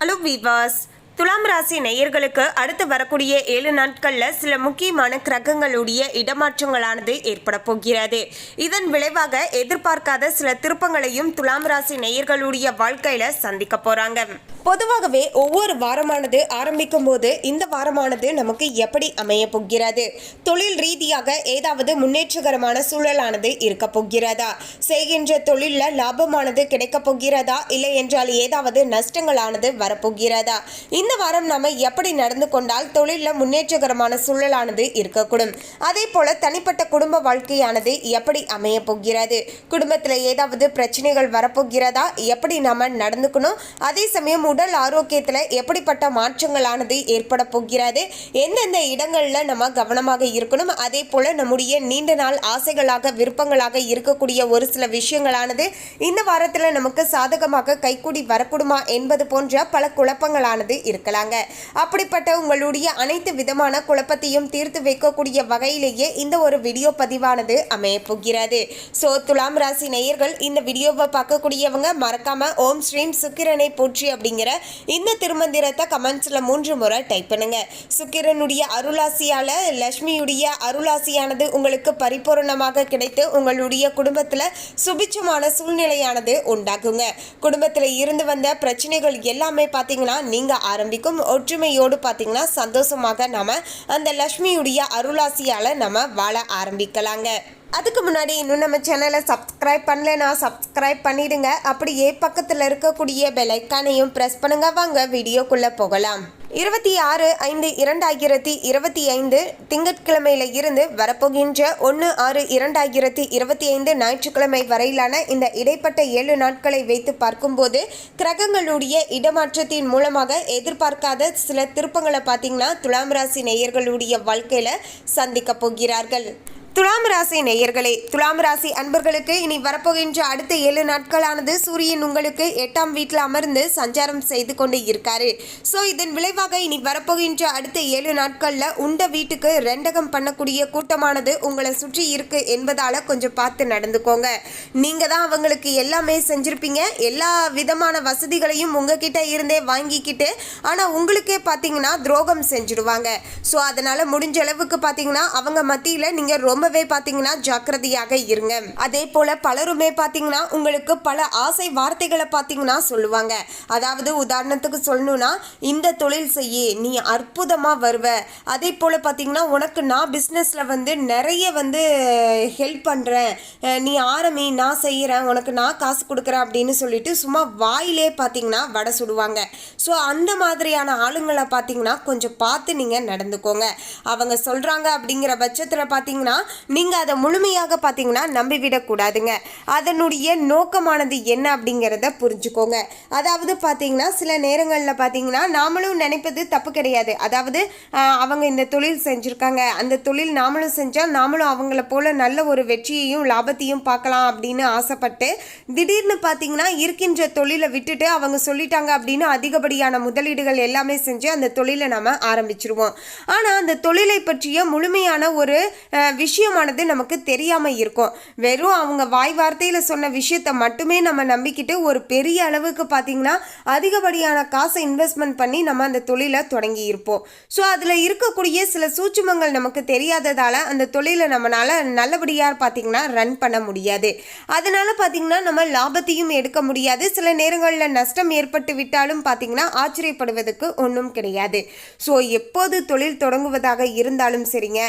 Hello viewers, துலாம் ராசி நேயர்களுக்கு அடுத்து வரக்கூடிய 7 நாட்களில் சில முக்கியமான கிரகங்களுடைய இடமாற்றங்களானது ஏற்பட போகிறது. இதன் விளைவாக எதிர்பார்க்காத சில திருப்பங்களையும் துலாம் ராசி நேயர்களுடைய வாழ்க்கையில சந்திக்க போறாங்க. பொதுவாகவே ஒவ்வொரு வாரமானது ஆரம்பிக்கும் போது இந்த வாரமானது நமக்கு எப்படி அமைய போகிறது, தொழில் ரீதியாக ஏதாவது முன்னேற்றகரமான சூழலானது இருக்க போகிறதா, செய்கின்ற தொழிலில் லாபமானது கிடைக்க போகிறதா, இல்லை என்றால் ஏதாவது நஷ்டங்களானது வரப்போகிறதா, இந்த வாரம் நாம எப்படி நடந்து கொண்டால் தொழிலில் முன்னேற்றகரமான சூழலானது இருக்கக்கூடும், அதே போல தனிப்பட்ட குடும்ப வாழ்க்கையானது எப்படி அமைய போகிறது, குடும்பத்தில் ஏதாவது பிரச்சனைகள் வரப்போகிறதா, எப்படி நாம நடந்துக்கணும், அதே சமயம் உடல் ஆரோக்கியத்தில் எப்படிப்பட்ட மாற்றங்களானது ஏற்பட போகிறது, எந்தெந்த இடங்களில் நம்ம கவனமாக இருக்கணும், அதே போல நம்முடைய நீண்ட நாள் ஆசைகளாக விருப்பங்களாக இருக்கக்கூடிய ஒரு சில விஷயங்களானது இந்த வாரத்தில் நமக்கு சாதகமாக கைகூடி வரக்கூடுமா என்பது போன்ற பல குழப்பங்களானது இருக்கலாங்க. அப்படிப்பட்ட உங்களுடைய அனைத்து விதமான குழப்பத்தையும் தீர்த்து வைக்கக்கூடிய வகையிலேயே இந்த ஒரு வீடியோ பதிவானது அமைய போகிறது. ஸோ துலாம் ராசி நேயர்கள் இந்த வீடியோவை பார்க்கக்கூடியவங்க மறக்காம ஓம் ஸ்ரீம் சுக்கிரனை போற்றி அப்படிங்கிற இந்த திருமந்திரத்தை கமெண்ட்ஸ்ல 3 முறை டைப் பண்ணுங்க. சுக்கிரனுடைய அருளாசியால லட்சுமியுடைய அருளாசியானது உங்களுக்கு பரிபூர்ணமாக கிடைத்து உங்களுடைய குடும்பத்துல சுபிட்சமான சூழ்நிலையானது உண்டாகுங்க. குடும்பத்துல இருந்து வந்த பிரச்சனைகள் எல்லாமே பாத்தீங்கன்னா நீங்க ஆரம்பிக்கும். ஒற்றுமையோடு பாத்தீங்கன்னா சந்தோஷமாக நாம அந்த லட்சுமியுடைய அருளாசியால நம்ம வாழ ஆரம்பிக்கலாங்க. அதுக்கு முன்னாடி இன்னும் நம்ம சேனலை சப்ஸ்கிரைப் பண்ணலன்னா சப்ஸ்கிரைப் பண்ணிடுங்க. அப்படியே பக்கத்தில் இருக்கக்கூடிய பெல் ஐக்கானையும் ப்ரெஸ் பண்ணுங்க. வாங்க வீடியோக்குள்ளே போகலாம். 26/5/2025 திங்கட்கிழமையில இருந்து வரப்போகின்ற 1/6/2025 ஞாயிற்றுக்கிழமை வரையிலான இந்த இடைப்பட்ட 7 நாட்களை வைத்து பார்க்கும்போது கிரகங்களுடைய இடமாற்றத்தின் மூலமாக எதிர்பார்க்காத சில திருப்பங்களை பார்த்தீங்கன்னா துலாம் ராசி நேயர்களுடைய வாழ்க்கையில சந்திக்க போகிறார்கள். துலாம் ராசி நேயர்களே, துலாம் ராசி அன்பர்களுக்கு இனி வரப்போகின்ற அடுத்த 7 நாட்களானது சூரியன் உங்களுக்கு 8ஆம் வீட்டில் அமர்ந்து சஞ்சாரம் செய்து கொண்டு இருக்காரு. ஸோ இதன் விளைவாக இனி வரப்போகின்ற அடுத்த 7 நாட்களில் உண்ட வீட்டுக்கு ரெண்டகம் பண்ணக்கூடிய கூட்டமானது உங்களை சுற்றி இருக்கு என்பதால கொஞ்சம் பார்த்து நடந்துக்கோங்க. நீங்க தான் அவங்களுக்கு எல்லாமே செஞ்சிருப்பீங்க, எல்லா விதமான வசதிகளையும் உங்ககிட்ட இருந்தே வாங்கிக்கிட்டு ஆனால் உங்களுக்கே பார்த்தீங்கன்னா துரோகம் செஞ்சுடுவாங்க. ஸோ அதனால முடிஞ்ச அளவுக்கு பார்த்தீங்கன்னா அவங்க மத்தியில் நீங்கள் ரொம்பவே பாத்தீங்கன்னா ஜாக்கிரதையாக இருங்க. அதே போல பலருமே பாத்தீங்கன்னா உங்களுக்கு பல ஆசை வார்த்தைகளை பாத்தீங்கன்னா சொல்லுவாங்க. அதாவது உதாரணத்துக்கு சொல்லணும்னா, இந்த தொழில் செய்ய நீ அற்புதமா வருவ, அதே போல பாத்தீங்கன்னா உனக்கு நான் பிசினஸ்ல நிறைய ஹெல்ப் பண்றேன், நீ ஆரம்பி நான் செய்யறேன், உனக்கு நான் காசு கொடுக்குறேன் அப்படின்னு சொல்லிட்டு சும்மா வாயிலே பாத்தீங்கன்னா வடை சுடுவாங்க. ஸோ அந்த மாதிரியான ஆளுங்களை பாத்தீங்கன்னா கொஞ்சம் பார்த்து நீங்க நடந்துக்கோங்க. அவங்க சொல்றாங்க அப்படிங்கிற பட்சத்துல பாத்தீங்கன்னா நீங்க அதை முழுமையாக பார்த்தீங்கன்னா நம்பிவிடக்கூடாதுங்க. அதனுடைய நோக்கமானது என்ன அப்படிங்கிறத புரிஞ்சுக்கோங்க. அதாவது பார்த்தீங்கன்னா சில நேரங்களில் பார்த்தீங்கன்னா நாமளும் நினைப்பது தப்பு கிடையாது. அதாவது அவங்க இந்த தொழில் செஞ்சுருக்காங்க, அந்த தொழில் நாமளும் செஞ்சால் நாமளும் அவங்கள போல நல்ல ஒரு வெற்றியையும் லாபத்தையும் பார்க்கலாம் அப்படின்னு ஆசைப்பட்டு திடீர்னு பார்த்தீங்கன்னா இருக்கின்ற தொழிலை விட்டுட்டு அவங்க சொல்லிட்டாங்க அப்படின்னு அதிகப்படியான முதலீடுகள் எல்லாமே செஞ்சு அந்த தொழிலை நம்ம ஆரம்பிச்சிருவோம். ஆனால் அந்த தொழிலை பற்றிய முழுமையான ஒரு விஷயம் நமக்கு தெரியாம இருக்கும். வெறும் அவங்க வாய் வார்த்தையில சொன்ன விஷயத்தை மட்டுமே நம்ம நம்பிக்கிட்டு ஒரு பெரிய அளவுக்கு பாத்தீங்கன்னா அதிகப்படியான காசை இன்வெஸ்ட்மெண்ட் பண்ணி நம்ம அந்த தொழிலை தொடங்கி இருப்போம். ஸோ அதுல இருக்கக்கூடிய சில சூட்சுமங்கள் நமக்கு தெரியாததால அந்த தொழிலை நம்மளால நல்லபடியா பாத்தீங்கன்னா ரன் பண்ண முடியாது. அதனால பாத்தீங்கன்னா நம்ம லாபத்தையும் எடுக்க முடியாது. சில நேரங்களில் நஷ்டம் ஏற்பட்டு விட்டாலும் பாத்தீங்கன்னா ஆச்சரியப்படுவதற்கு ஒன்றும் கிடையாது. ஸோ எப்போது தொழில் தொடங்குவதாக இருந்தாலும் சரிங்க,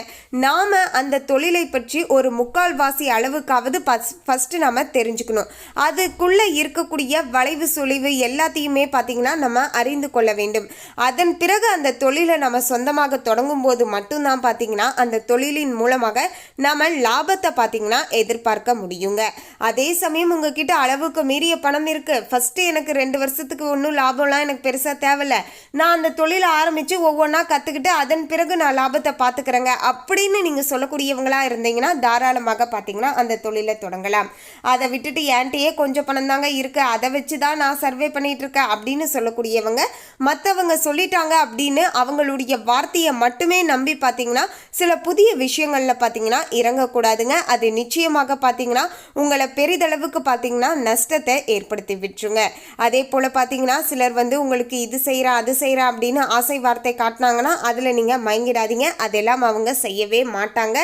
நாம அந்த தொழிலை பற்றி ஒரு முக்கால்வாசி அளவுக்காவது ஃபர்ஸ்ட் நாம தெரிஞ்சுக்கணும். அதுக்குள்ள இருக்கக்கூடிய வளைவு சுழிவு எல்லாத்தையுமே பார்த்தீங்கன்னா நம்ம அறிந்து கொள்ள வேண்டும். அதன் பிறகு அந்த தொழிலை நம்ம சொந்தமாக தொடங்கும் போது மட்டும்தான் பார்த்தீங்கன்னா அந்த தொழிலின் மூலமாக நம்ம லாபத்தை பார்த்தீங்கன்னா எதிர்பார்க்க முடியுங்க. அதே சமயம் உங்ககிட்ட அளவுக்கு மீறிய பணம் இருக்கு, ஃபர்ஸ்ட் எனக்கு 2 வருஷத்துக்கு ஒன்றும் லாபம்லாம் எனக்கு பெருசாக தேவையில்ல, நான் அந்த தொழிலை ஆரம்பித்து ஒவ்வொன்றா கற்றுக்கிட்டு அதன் பிறகு நான் லாபத்தை பார்த்துக்கிறேங்க அப்படின்னு நீங்கள் சொல்லக்கூடியவங்களா பெண்களாக இருந்தீங்கன்னா தாராளமாக பார்த்தீங்கன்னா அந்த தொழிலை தொடங்கலாம். அதை விட்டுட்டு என்கிட்டயே கொஞ்சம் பணம் தாங்க இருக்குது, அதை வச்சு தான் நான் சர்வே பண்ணிகிட்டு இருக்கேன் அப்படின்னு சொல்லக்கூடியவங்க மற்றவங்க சொல்லிட்டாங்க அப்படின்னு அவங்களுடைய வார்த்தையை மட்டுமே நம்பி பார்த்தீங்கன்னா சில புதிய விஷயங்களில் பார்த்தீங்கன்னா இறங்கக்கூடாதுங்க. அது நிச்சயமாக பார்த்தீங்கன்னா உங்களை பெரிதளவுக்கு பார்த்தீங்கன்னா நஷ்டத்தை ஏற்படுத்தி விட்டுருங்க. அதே போல் பார்த்தீங்கன்னா சிலர் வந்து உங்களுக்கு இது செய்கிறா அது செய்கிறா அப்படின்னு ஆசை வார்த்தை காட்டினாங்கன்னா அதில் நீங்கள் மயங்கிடாதீங்க. அதெல்லாம் அவங்க செய்யவே மாட்டாங்க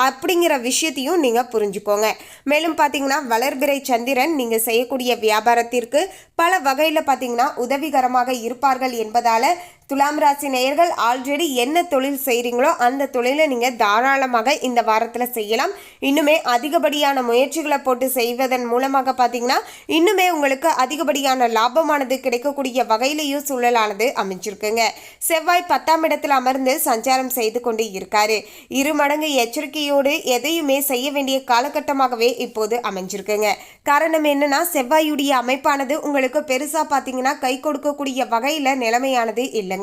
அப்படிங்கிற விஷயத்தையும் நீங்கள் புரிஞ்சுக்கோங்க. மேலும் பார்த்தீங்கன்னா வளர்பிறை சந்திரன் நீங்கள் செய்யக்கூடிய வியாபாரத்திற்கு பல வகையில் பார்த்தீங்கன்னா உதவிகரமாக இருப்பார்கள் என்பதால் துலாம் ராசி நேயர்கள் ஆல்ரெடி என்ன தொழில் செய்கிறீங்களோ அந்த தொழிலை நீங்கள் தாராளமாக இந்த வாரத்தில் செய்யலாம். இன்னுமே அதிகப்படியான முயற்சிகளை போட்டு செய்வதன் மூலமாக பார்த்தீங்கன்னா இன்னுமே உங்களுக்கு அதிகப்படியான லாபமானது கிடைக்கக்கூடிய வகையிலையும் சூழலானது அமைஞ்சிருக்குங்க. செவ்வாய் 10ஆம் இடத்தில் அமர்ந்து சஞ்சாரம் செய்து கொண்டு இருக்காரு. 2 மடங்கு எச்சரிக்கையோடு எதையுமே செய்ய வேண்டிய காலகட்டமாகவே இப்போது அமைஞ்சிருக்குங்க. காரணம் என்னன்னா செவ்வாயுடைய அமைப்பானது உங்களுக்கு பெருசாக பார்த்தீங்கன்னா கை கொடுக்கக்கூடிய வகையில் நிலைமையானது இல்லை.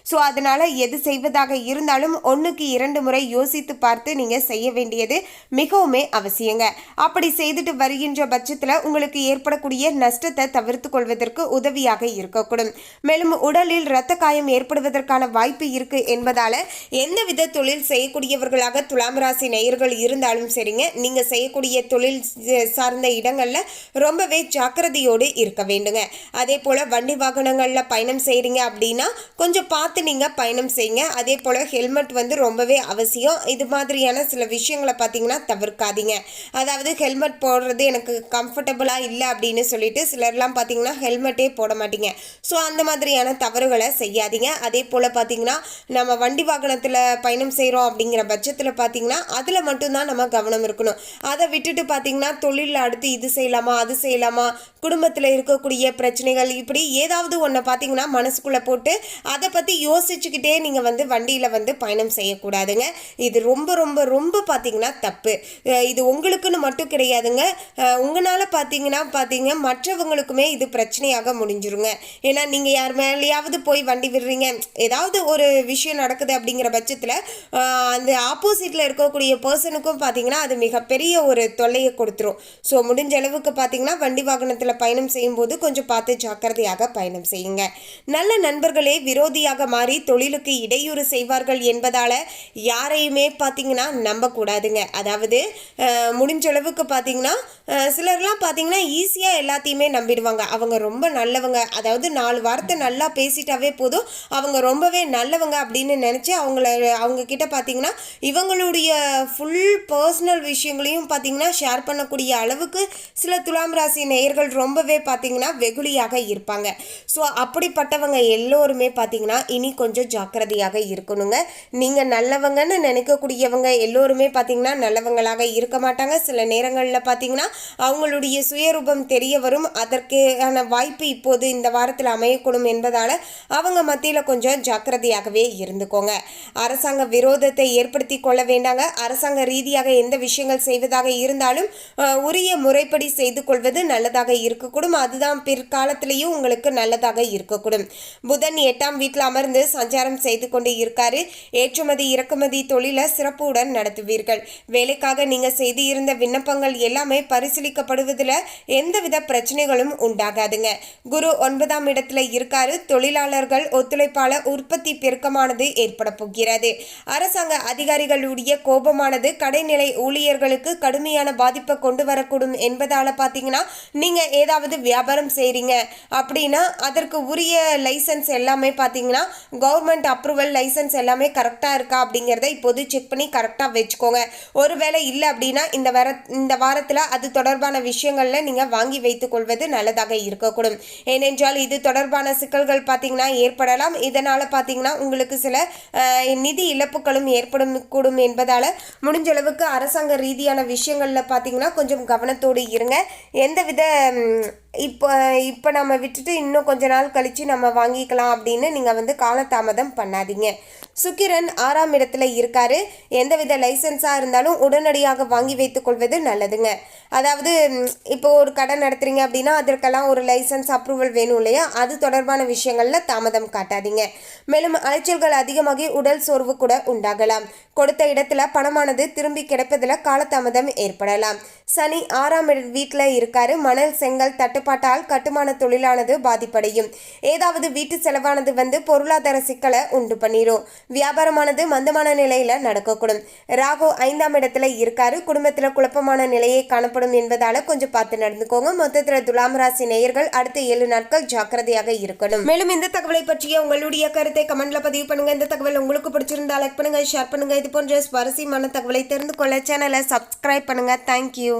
ஸோ அதனால எது செய்வதாக இருந்தாலும் 1க்கு 2 முறை யோசித்து பார்த்து நீங்க செய்ய வேண்டியது மிகவுமே அவசியங்க. அப்படி செய்துட்டு வருகின்ற பட்சத்தில் உங்களுக்கு ஏற்படக்கூடிய நஷ்டத்தை தவிர்த்து கொள்வதற்கு உதவியாக இருக்கக்கூடும். மேலும் உடலில் இரத்த காயம் ஏற்படுவதற்கான வாய்ப்பு இருக்கு என்பதால எந்தவித தொழில் செய்யக்கூடியவர்களாக துலாம் ராசி நேயர்கள் இருந்தாலும் சரிங்க, நீங்க செய்யக்கூடிய தொழில் சார்ந்த இடங்கள்ல ரொம்பவே ஜாக்கிரதையோடு இருக்க வேண்டுங்க. அதே போல வண்டி வாகனங்கள்ல பயணம் செய்றீங்க அப்படின்னா கொஞ்சம் பார்த்து நீங்கள் பயணம் செய்யுங்க. அதே போல் ஹெல்மெட் வந்து ரொம்பவே அவசியம். இது மாதிரியான சில விஷயங்களை பார்த்தீங்கன்னா தவிர்க்காதீங்க. அதாவது ஹெல்மெட் போடுறது எனக்கு கம்ஃபர்டபுளாக இல்லை அப்படின்னு சொல்லிட்டு சிலர்லாம் பார்த்தீங்கன்னா ஹெல்மெட்டே போட மாட்டீங்க. ஸோ அந்த மாதிரியான தவறுகளை செய்யாதீங்க. அதே போல் பார்த்தீங்கன்னா நம்ம வண்டி வாகனத்தில் பயணம் செய்கிறோம் அப்படிங்கிற பட்சத்தில் பார்த்தீங்கன்னா அதில் மட்டும்தான் நம்ம கவனம் இருக்கணும். அதை விட்டுட்டு பார்த்தீங்கன்னா தொழிலில் அடுத்து இது செய்யலாமா அது செய்யலாமா, குடும்பத்தில் இருக்கக்கூடிய பிரச்சனைகள், இப்படி ஏதாவது ஒன்றை பார்த்தீங்கன்னா மனசுக்குள்ளே போட்டு அதை பற்றி யோசிச்சுக்கிட்டே நீங்கள் வந்து வண்டியில் வந்து பயணம் செய்யக்கூடாதுங்க. இது ரொம்ப ரொம்ப ரொம்ப பார்த்தீங்கன்னா தப்பு. இது உங்களுக்குன்னு மட்டும் கிடையாதுங்க, உங்களால் பார்த்தீங்க மற்றவங்களுக்குமே இது பிரச்சனையாக முடிஞ்சிருங்க. ஏன்னா நீங்கள் யார் மேலேயாவது போய் வண்டி விடுறீங்க, ஏதாவது ஒரு விஷயம் நடக்குது அப்படிங்கிற பட்சத்தில் அந்த ஆப்போசிட்டில் இருக்கக்கூடிய பர்சனுக்கும் பார்த்தீங்கன்னா அது மிகப்பெரிய ஒரு தொல்லையை கொடுத்துரும். ஸோ முடிஞ்ச அளவுக்கு பார்த்தீங்கன்னா வண்டி வாகனத்தில் பயணம் செய்யும்போது கொஞ்சம் பார்த்து ஜாக்கிரதையாக பயணம் செய்யுங்க. நல்ல நண்பர்களே விரோதியாக மாறி தொழிலுக்கு இடையூறு செய்வார்கள் என்பதால யாரையுமே பார்த்தீங்கன்னா நம்பக்கூடாதுங்க. அதாவது முடிஞ்ச அளவுக்கு பார்த்தீங்கன்னா சிலர்லாம் பார்த்தீங்கன்னா ஈஸியாக எல்லாத்தையுமே நம்பிடுவாங்க. அவங்க ரொம்ப நல்லவங்க, அதாவது 4 வார்த்தை நல்லா பேசிட்டாவே போதும் அவங்க ரொம்பவே நல்லவங்க அப்படின்னு நினச்சி அவங்க கிட்ட பார்த்தீங்கன்னா இவங்களுடைய ஃபுல் பர்சனல் விஷயங்களையும் பார்த்தீங்கன்னா ஷேர் பண்ணக்கூடிய அளவுக்கு சில துலாம் ராசி நேயர்கள் ரொம்பவே பார்த்தீங்கன்னா வெகுளியாக இருப்பாங்க. ஸோ அப்படிப்பட்டவங்க எல்லோருமே பார்த்தீங்கன்னா இனி கொஞ்சம் ஜாக்கிரதையாக இருக்கணுங்க. நீங்கள் நல்லவங்கன்னு நினைக்கக்கூடியவங்க எல்லோருமே பார்த்தீங்கன்னா நல்லவங்களாக இருக்க மாட்டாங்க. சில நேரங்களில் பார்த்தீங்கன்னா அவங்களுடைய சுயரூபம் தெரிய வரும். அதற்கான வாய்ப்பு இப்போது இந்த வாரத்தில் அமையக்கூடும் என்பதால் அவங்க மத்தியில் கொஞ்சம் ஜாக்கிரதையாகவே இருந்துக்கோங்க. அரசாங்க விரோதத்தை ஏற்படுத்தி கொள்ள வேண்டாங்க. அரசாங்க ரீதியாக எந்த விஷயங்கள் செய்வதாக இருந்தாலும் உரிய முறைப்படி செய்து கொள்வது நல்லதாக இருக்கக்கூடும். அதுதான் பிற்காலத்திலையும் உங்களுக்கு நல்லதாக இருக்கக்கூடும். புதன் 8ஆம் வீட்டில் அமர்ந்து சஞ்சாரம் செய்து கொண்டு இருக்காரு. ஏற்றுமதி இறக்குமதி தொழிலை சிறப்புடன் நடத்துவீர்கள். வேலைக்காக நீங்க செய்து இருந்த விண்ணப்பங்கள் எல்லாமே பரிசீலிக்கப்படுவதில் எந்தவித பிரச்சனைகளும் உண்டாகாதுங்க. குரு 9ஆம் இடத்துல இருக்காரு. தொழிலாளர்கள் ஒத்துழைப்பால உற்பத்தி பெருக்கமானது ஏற்பட போகிறது. அரசாங்க அதிகாரிகளுடைய கோபமானது கடைநிலை ஊழியர்களுக்கு கடுமையான பாதிப்பை கொண்டு வரக்கூடும் என்பதால பார்த்தீங்கன்னா நீங்க ஏதாவது வியாபாரம் செய்றீங்க அப்படின்னா அதற்கு உரிய லைசன்ஸ் எல்லாமே பார்த்தீங்கன்னா கவர்மெண்ட் அப்ரூவல் லைசன்ஸ் எல்லாமே கரெக்டாக இருக்கா அப்படிங்கிறத இப்போது செக் பண்ணி கரெக்டாக வச்சுக்கோங்க. ஒருவேளை இல்லை அப்படின்னா இந்த வாரத்தில் அது தொடர்பான விஷயங்களில் நீங்கள் வாங்கி வைத்துக் கொள்வது நல்லதாக இருக்கக்கூடும். ஏனென்றால் இது தொடர்பான சிக்கல்கள் பார்த்தீங்கன்னா ஏற்படலாம். இதனால் பார்த்தீங்கன்னா உங்களுக்கு சில நிதி இழப்புகளும் ஏற்படக்கூடும் என்பதால் முடிஞ்ச அளவுக்கு அரசாங்க ரீதியான விஷயங்களில் பார்த்தீங்கன்னா கொஞ்சம் கவனத்தோடு இருங்க. எந்தவித இப்போ இப்போ நம்ம விட்டுட்டு இன்னும் கொஞ்ச நாள் கழித்து நம்ம வாங்கிக்கலாம் அப்படின்னு நீங்கள் வந்து காலதாமதம் பண்ணாதீங்க. சுக்கிரன் 6ஆம் இடத்துல இருக்காரு. எந்தவித லைசன்ஸாக இருந்தாலும் உடனடியாக வாங்கி வைத்துக் கொள்வது நல்லதுங்க. அதாவது இப்போ ஒரு கடன் நடத்துறீங்க அப்படின்னா அதற்கெல்லாம் ஒரு லைசன்ஸ் அப்ரூவல் வேணும் இல்லையா, அது தொடர்பான விஷயங்கள்ல தாமதம் காட்டாதீங்க. மேலும் அலைச்சல்கள் அதிகமாகி உடல் சோர்வு கூட உண்டாகலாம். கொடுத்த இடத்துல பணமானது திரும்பி கிடைப்பதில் காலதாமதம் ஏற்படலாம். சனி 6ஆம் வீட்டில் இருக்காரு. மணல் செங்கல் தட்டுப்பாட்டால் கட்டுமான தொழிலானது பாதிப்படையும். ஏதாவது வீட்டு செலவானது வந்து பொருளாதார சிக்கலை உண்டு பண்ணிடும். வியாபாரமானது மந்தமான நிலையில நடக்கக்கூடும். ராகு 5ஆம் இடத்துல இருக்காரு. குடும்பத்துல குழப்பமான நிலையை காணப்படும் என்பதால கொஞ்சம் பார்த்து நடந்துக்கோங்க. மொத்தத்துல துலாம் ராசி நேயர்கள் அடுத்த 7 நாட்கள் ஜாக்கிரதையாக இருக்கணும். மேலும் இந்த தகவலை பற்றிய உங்களுடைய கருத்தை கமெண்ட்ல பதிவு பண்ணுங்க. இந்த தகவல் உங்களுக்கு பிடிச்சிருந்தா லைக் பண்ணுங்க, ஷேர் பண்ணுங்க. இது போன்ற சுவாரஸ்யமான தகவலை தெரிந்து கொள்ள சேனலை சப்ஸ்கிரைப் பண்ணுங்க. தேங்க்யூ.